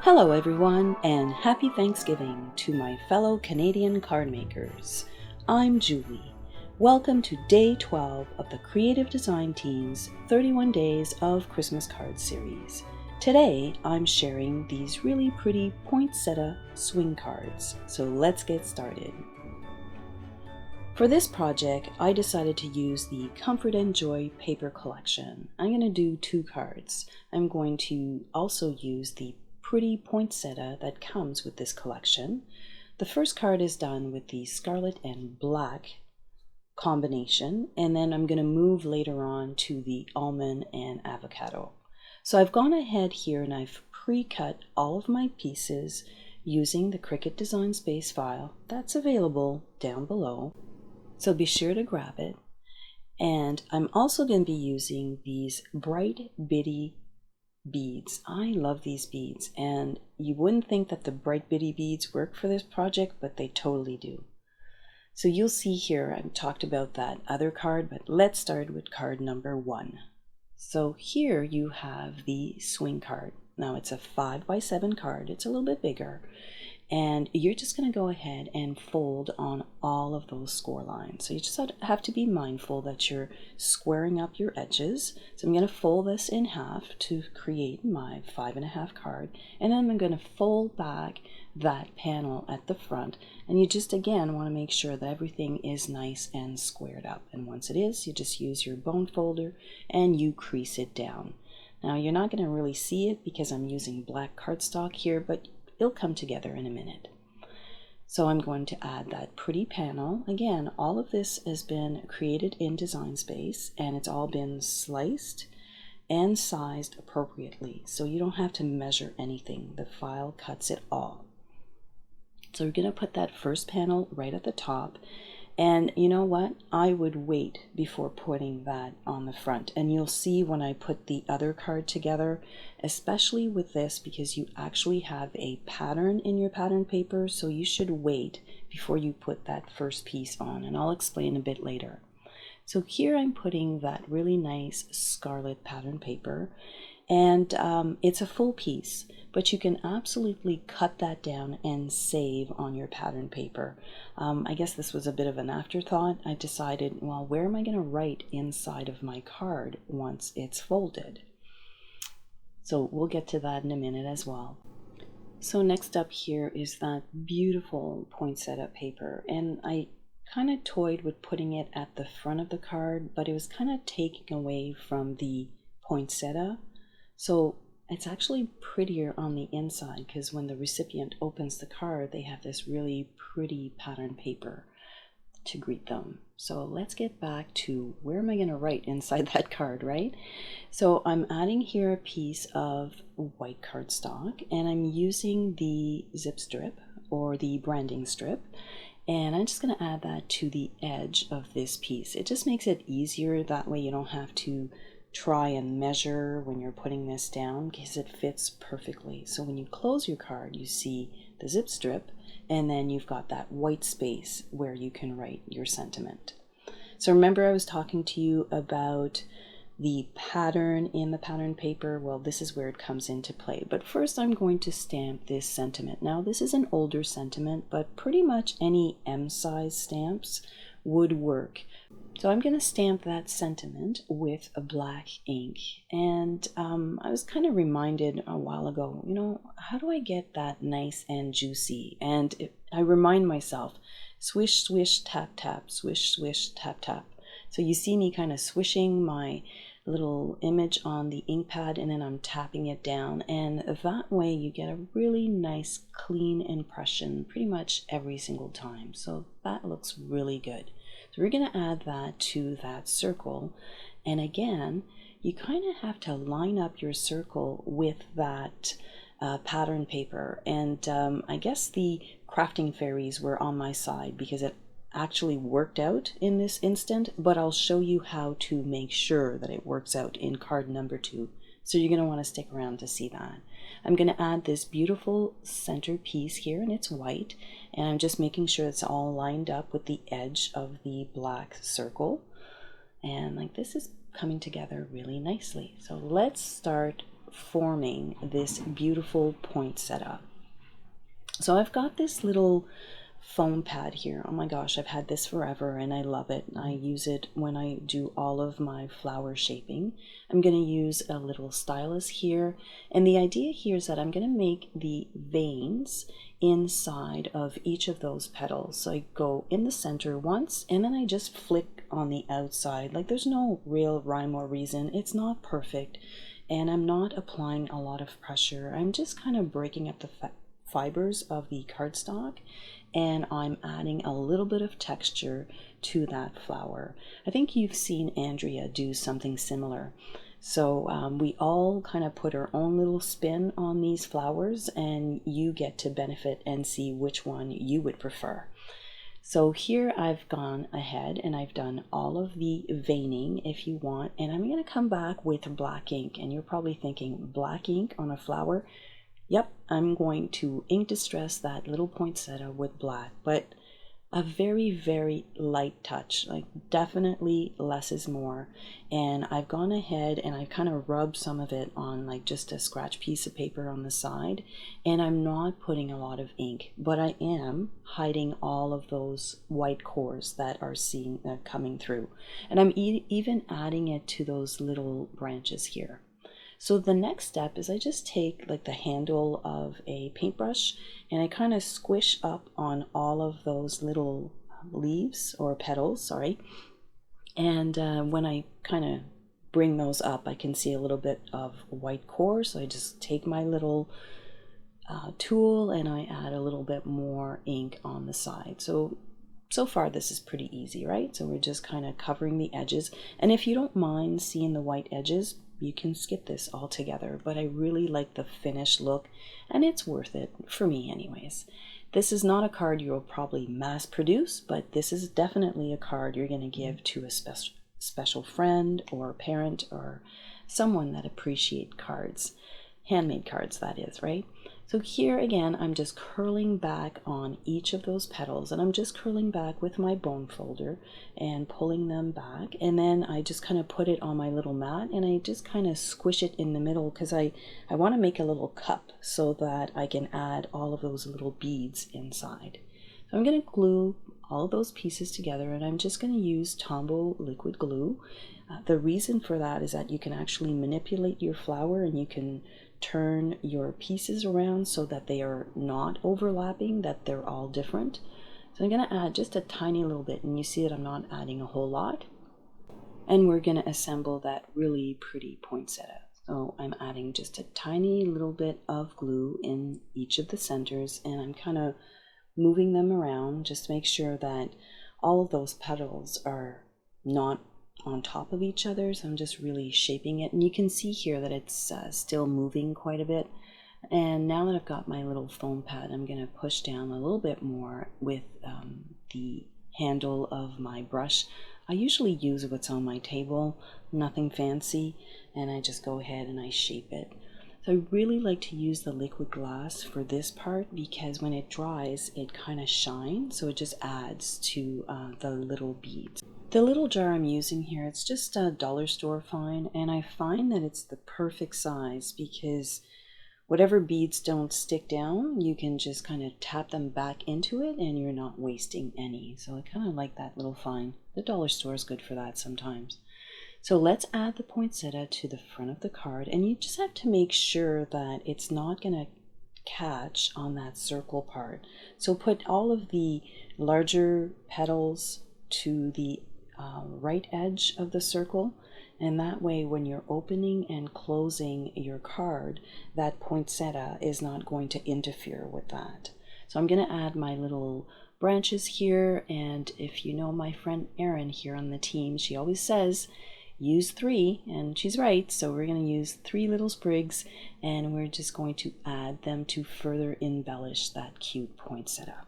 Hello everyone, and happy Thanksgiving to my fellow Canadian card makers. I'm Julie. Welcome to Day 12 of the Creative Design Team's 31 Days of Christmas Cards series. Today, I'm sharing these really pretty poinsettia swing cards, so let's get started. For this project, I decided to use the Comfort Joy paper collection. I'm going to do two cards. I'm going to also use the pretty poinsettia that comes with this collection. The first card is done with the scarlet and black combination, and then I'm going to move later on to the almond and avocado. So I've gone ahead here and I've pre-cut all of my pieces using the Cricut Design Space file that's available down below. So be sure to grab it. And I'm also going to be using these bright bitty beads. I love these beads, and you wouldn't think that the bright bitty beads work for this project, but they totally do. So you'll see here I've talked about that other card, but let's start with card number 1. So here you have the swing card. Now it's a 5x7 card. It's a little bit bigger. And you're just going to go ahead and fold on all of those score lines. So you just have to be mindful that you're squaring up your edges. So I'm going to fold this in half to create my 5.5 card. And then I'm going to fold back that panel at the front. And you just, again, want to make sure that everything is nice and squared up. And once it is, you just use your bone folder and you crease it down. Now you're not going to really see it because I'm using black cardstock here, but it'll come together in a minute. So I'm going to add that pretty panel. Again, all of this has been created in Design Space, and it's all been sliced and sized appropriately. So you don't have to measure anything. The file cuts it all. So we're going to put that first panel right at the top. And you know what? I would wait before putting that on the front. And you'll see when I put the other card together, especially with this, because you actually have a pattern in your pattern paper. So you should wait before you put that first piece on. And I'll explain a bit later. So here I'm putting that really nice scarlet pattern paper. And it's a full piece, but you can absolutely cut that down and save on your pattern paper. I guess this was a bit of an afterthought. I decided, well, where am I going to write inside of my card once it's folded? So we'll get to that in a minute as well. So next up here is that beautiful poinsettia paper, and I kind of toyed with putting it at the front of the card, but it was kind of taking away from the poinsettia. So it's actually prettier on the inside because when the recipient opens the card, they have this really pretty pattern paper to greet them. So let's get back to where am I going to write inside that card, right? So I'm adding here a piece of white cardstock, and I'm using the zip strip or the branding strip. And I'm just going to add that to the edge of this piece. It just makes it easier. That way you don't have to try and measure when you're putting this down because it fits perfectly. So when you close your card, you see the zip strip, and then you've got that white space where you can write your sentiment. So remember I was talking to you about the pattern in the pattern paper. Well, this is where it comes into play. But first I'm going to stamp this sentiment. Now this is an older sentiment, but pretty much any M-size stamps would work. So I'm going to stamp that sentiment with a black ink. And I was kind of reminded a while ago, you know, how do I get that nice and juicy? And I remind myself, swish, swish, tap, tap, swish, swish, tap, tap. So you see me kind of swishing my little image on the ink pad, and then I'm tapping it down. And that way you get a really nice, clean impression pretty much every single time. So that looks really good. So we're going to add that to that circle. And again, you kind of have to line up your circle with that pattern paper. And I guess the crafting fairies were on my side because it actually worked out in this instant, but I'll show you how to make sure that it works out in card number 2. So you're going to want to stick around to see that. I'm going to add this beautiful center piece here, and it's white, and I'm just making sure it's all lined up with the edge of the black circle. And like this is coming together really nicely. So let's start forming this beautiful poinsettia. So I've got this little foam pad here. Oh my gosh, I've had this forever and I love it. I use it when I do all of my flower shaping. I'm going to use a little stylus here, and the idea here is that I'm going to make the veins inside of each of those petals. So I go in the center once and then I just flick on the outside. Like, there's no real rhyme or reason. It's not perfect and I'm not applying a lot of pressure. I'm just kind of breaking up the fibers of the cardstock, and I'm adding a little bit of texture to that flower. I think you've seen Andrea do something similar. So we all kind of put our own little spin on these flowers, and you get to benefit and see which one you would prefer. So here I've gone ahead and I've done all of the veining if you want, and I'm going to come back with black ink. And you're probably thinking, black ink on a flower? Yep, I'm going to ink distress that little poinsettia with black, but a very, very light touch, like definitely less is more. And I've gone ahead and I've kind of rubbed some of it on like just a scratch piece of paper on the side, and I'm not putting a lot of ink, but I am hiding all of those white cores that are coming through. And I'm even adding it to those little branches here. So the next step is I just take like the handle of a paintbrush and I kind of squish up on all of those little leaves or petals, sorry. And when I kind of bring those up, I can see a little bit of white core. So I just take my little tool and I add a little bit more ink on the side. So far this is pretty easy, right? So we're just kind of covering the edges. And if you don't mind seeing the white edges, you can skip this altogether, but I really like the finished look and it's worth it for me anyways. This is not a card you'll probably mass produce, but this is definitely a card you're going to give to a special friend or parent or someone that appreciates cards, handmade cards that is, right? So here again, I'm just curling back on each of those petals, and I'm just curling back with my bone folder and pulling them back, and then I just kind of put it on my little mat and I just kind of squish it in the middle because I want to make a little cup so that I can add all of those little beads inside. So I'm going to glue all of those pieces together, and I'm just going to use Tombow liquid glue. The reason for that is that you can actually manipulate your flower and you can turn your pieces around so that they are not overlapping, that they're all different. So I'm going to add just a tiny little bit, and you see that I'm not adding a whole lot. And we're going to assemble that really pretty poinsettia. So I'm adding just a tiny little bit of glue in each of the centers, and I'm kind of moving them around just to make sure that all of those petals are not on top of each other. So I'm just really shaping it, and you can see here that it's still moving quite a bit. And now that I've got my little foam pad, I'm going to push down a little bit more with the handle of my brush. I usually use what's on my table, nothing fancy, and I just go ahead and I shape it. So I really like to use the liquid glass for this part because when it dries, it kind of shines, so it just adds to the little beads. The little jar I'm using here, it's just a dollar store find, and I find that it's the perfect size because whatever beads don't stick down, you can just kind of tap them back into it and you're not wasting any. So I kind of like that little find. The dollar store is good for that sometimes. So let's add the poinsettia to the front of the card, and you just have to make sure that it's not going to catch on that circle part. So put all of the larger petals to the right edge of the circle, and that way when you're opening and closing your card, that poinsettia is not going to interfere with that. So I'm going to add my little branches here, and if you know my friend Erin here on the team, she always says use 3, and she's right. So we're going to use 3 little sprigs, and we're just going to add them to further embellish that cute poinsettia.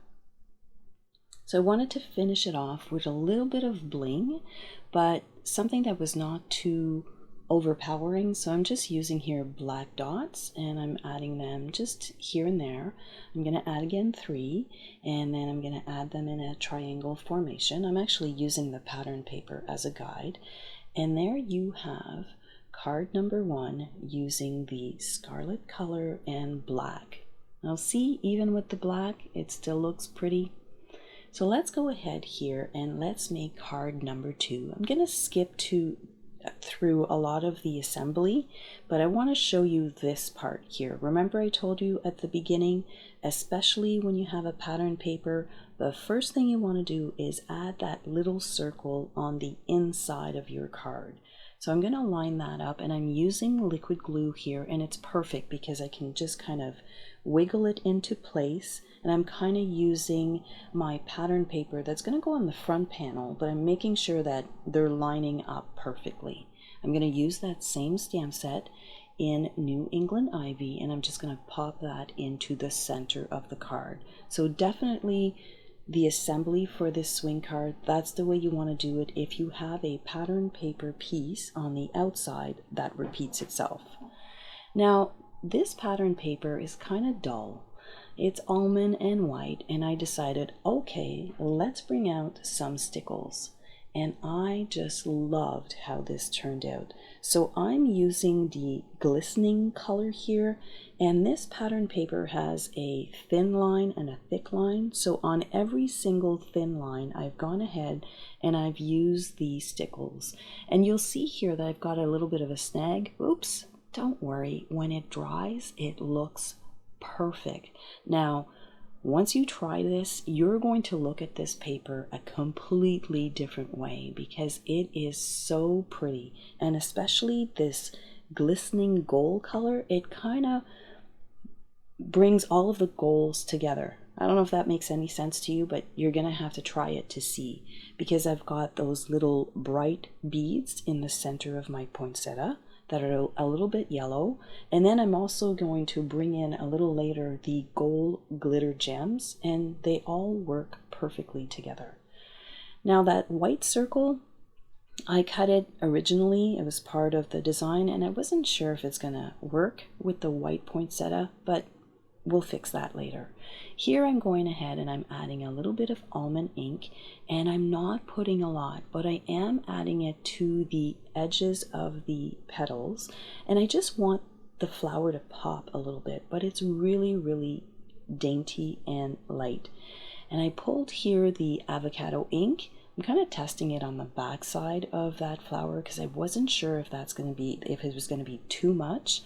So I wanted to finish it off with a little bit of bling, but something that was not too overpowering. So I'm just using here black dots, and I'm adding them just here and there. I'm going to add again 3, and then I'm going to add them in a triangle formation. I'm actually using the pattern paper as a guide. And there you have card number 1 using the scarlet color and black. Now see, even with the black, it still looks pretty. So let's go ahead here and let's make card number 2. I'm going to skip through a lot of the assembly, but I want to show you this part here. Remember I told you at the beginning, especially when you have a pattern paper, the first thing you want to do is add that little circle on the inside of your card. So I'm going to line that up, and I'm using liquid glue here, and it's perfect because I can just kind of wiggle it into place, and I'm kind of using my pattern paper that's going to go on the front panel, but I'm making sure that they're lining up perfectly. I'm going to use that same stamp set in New England Ivy, and I'm just going to pop that into the center of the card. So definitely the assembly for this swing card, that's the way you want to do it if you have a pattern paper piece on the outside that repeats itself. Now this pattern paper is kind of dull. It's almond and white, and I decided, okay, let's bring out some stickles. And I just loved how this turned out. So I'm using the glistening color here, and this pattern paper has a thin line and a thick line. So on every single thin line, I've gone ahead and I've used the stickles. And you'll see here that I've got a little bit of a snag. Oops, don't worry. When it dries, it looks perfect. Now, once you try this, you're going to look at this paper a completely different way because it is so pretty, and especially this glistening gold color, it kind of brings all of the golds together. I don't know if that makes any sense to you, but you're gonna have to try it to see, because I've got those little bright beads in the center of my poinsettia that are a little bit yellow, and then I'm also going to bring in a little later the gold glitter gems, and they all work perfectly together. Now that white circle, I cut it originally, it was part of the design, and I wasn't sure if it's gonna work with the white poinsettia, but we'll fix that later. Here I'm going ahead and I'm adding a little bit of almond ink, and I'm not putting a lot, but I am adding it to the edges of the petals, and I just want the flower to pop a little bit, but it's really, really dainty and light. And I pulled here the avocado ink. I'm kind of testing it on the back side of that flower because I wasn't sure if it was going to be too much.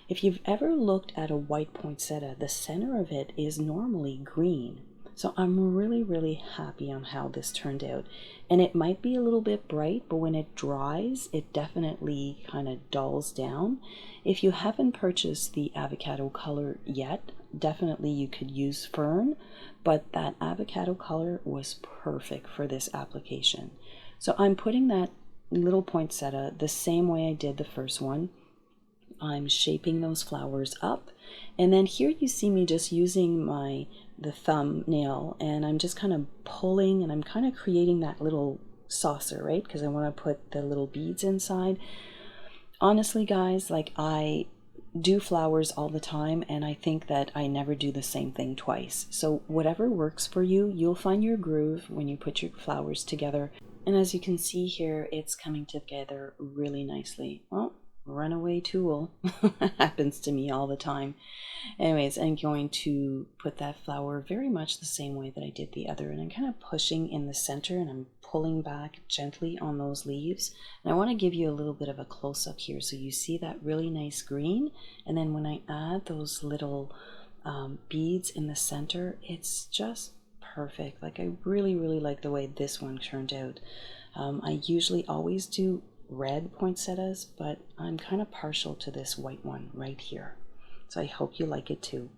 If you've ever looked at a white poinsettia, the center of it is normally green. So I'm really, really happy on how this turned out. And it might be a little bit bright, but when it dries, it definitely kind of dulls down. If you haven't purchased the avocado color yet, definitely you could use Fern, but that avocado color was perfect for this application. So I'm putting that little poinsettia the same way I did the first one. I'm shaping those flowers up, and then here you see me just using the thumbnail, and I'm just kind of pulling, and I'm kind of creating that little saucer, right? Because I want to put the little beads inside. Honestly, guys, like, I do flowers all the time, and I think that I never do the same thing twice. So whatever works for you, you'll find your groove when you put your flowers together. And as you can see here, it's coming together really nicely. Well, runaway tool happens to me all the time. Anyways, I'm going to put that flower very much the same way that I did the other, and I'm kind of pushing in the center, and I'm pulling back gently on those leaves. And I want to give you a little bit of a close-up here so you see that really nice green, and then when I add those little beads in the center, it's just perfect. Like, I really, really like the way this one turned out. I usually always do red poinsettias, but I'm kind of partial to this white one right here. So I hope you like it too.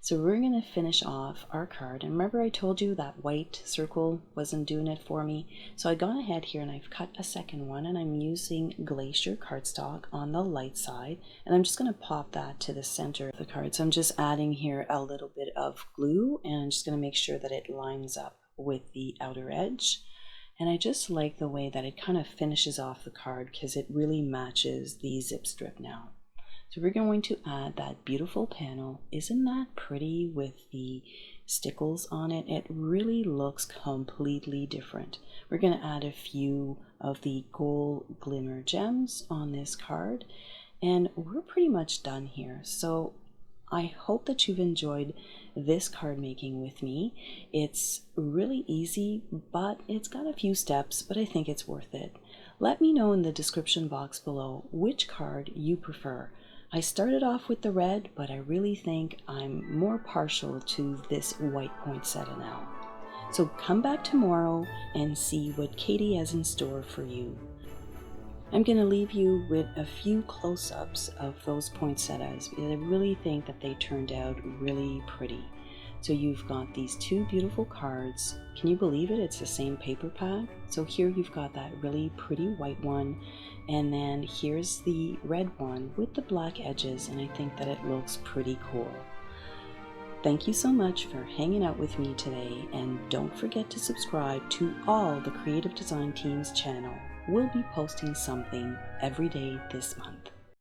So we're going to finish off our card. And remember I told you that white circle wasn't doing it for me. So I've gone ahead here and I've cut a second one, and I'm using Glacier cardstock on the light side. And I'm just going to pop that to the center of the card. So I'm just adding here a little bit of glue, and I'm just going to make sure that it lines up with the outer edge. And I just like the way that it kind of finishes off the card because it really matches the zip strip now. So we're going to add that beautiful panel. Isn't that pretty with the stickles on it, it really looks completely different. We're going to add a few of the gold glimmer gems on this card, and we're pretty much done here. So I hope that you've enjoyed this card making with me. It's really easy, but it's got a few steps, but I think it's worth it. Let me know in the description box below which card you prefer. I started off with the red, but I really think I'm more partial to this white poinsettia now. So come back tomorrow and see what Katie has in store for you. I'm going to leave you with a few close-ups of those poinsettias because I really think that they turned out really pretty. So you've got these two beautiful cards. Can you believe it? It's the same paper pack. So here you've got that really pretty white one, and then here's the red one with the black edges, and I think that it looks pretty cool. Thank you so much for hanging out with me today, and don't forget to subscribe to all the Creative Design Team's channel. We'll be posting something every day this month.